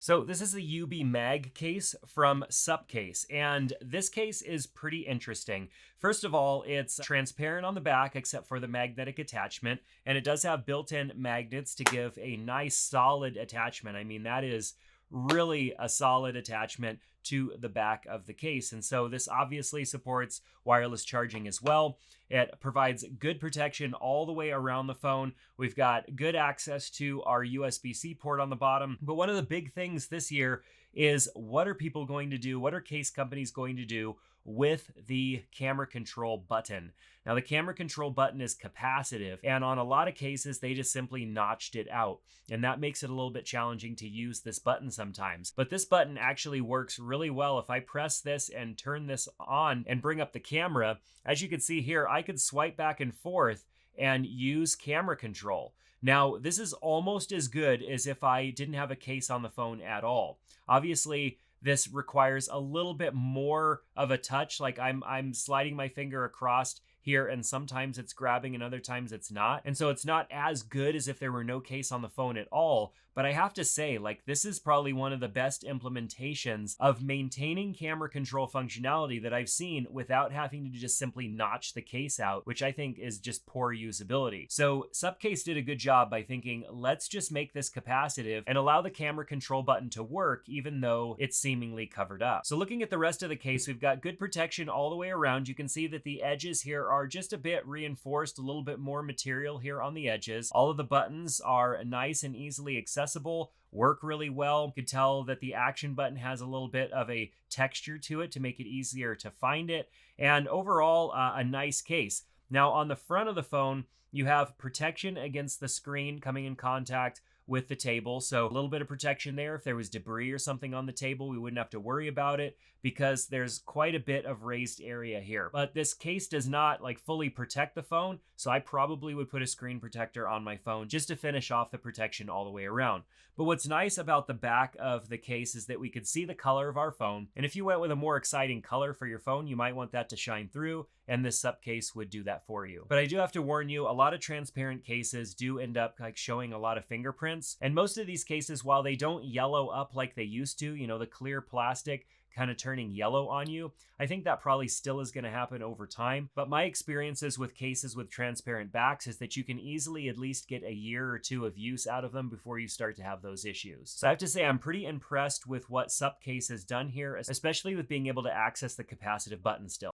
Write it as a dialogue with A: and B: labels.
A: So this is the UB Mag case from Supcase, and this case is pretty interesting. First of all, it's transparent on the back except for the magnetic attachment, and it does have built-in magnets to give a nice solid attachment. I mean, that is really a solid attachment to the back of the case. And so this obviously supports wireless charging as well. It provides good protection all the way around the phone. We've got good access to our USB-C port on the bottom. But one of the big things this year is, what are people going to do? What are case companies going to do with the camera control button? Now, the camera control button is capacitive, and on a lot of cases, they just simply notched it out. And that makes it a little bit challenging to use this button sometimes. But this button actually works really well. If I press this and turn this on and bring up the camera, as you can see here, I could swipe back and forth and use camera control. Now, this is almost as good as if I didn't have a case on the phone at all. Obviously, this requires a little bit more of a touch. Like I'm sliding my finger across here, and sometimes it's grabbing and other times it's not. And so it's not as good as if there were no case on the phone at all. But I have to say, like, this is probably one of the best implementations of maintaining camera control functionality that I've seen without having to just simply notch the case out, which I think is just poor usability. So Supcase did a good job by thinking, let's just make this capacitive and allow the camera control button to work even though it's seemingly covered up. So looking at the rest of the case, we've got good protection all the way around. You can see that the edges here are just a bit reinforced, a little bit more material here on the edges. All of the buttons are nice and easily accessible, work really well. You could tell that the action button has a little bit of a texture to it to make it easier to find it. And overall, a nice case. Now, on the front of the phone, you have protection against the screen coming in contact with the table. So a little bit of protection there. If there was debris or something on the table, we wouldn't have to worry about it because there's quite a bit of raised area here. But this case does not like fully protect the phone, so I probably would put a screen protector on my phone just to finish off the protection all the way around. But what's nice about the back of the case is that we could see the color of our phone. And if you went with a more exciting color for your phone, you might want that to shine through, and this Supcase would do that for you. But I do have to warn you, a lot of transparent cases do end up like showing a lot of fingerprints. And most of these cases, while they don't yellow up like they used to, you know, the clear plastic kind of turning yellow on you, I think that probably still is going to happen over time. But my experiences with cases with transparent backs is that you can easily at least get a year or two of use out of them before you start to have those issues. So I have to say, I'm pretty impressed with what Supcase has done here, especially with being able to access the capacitive button still.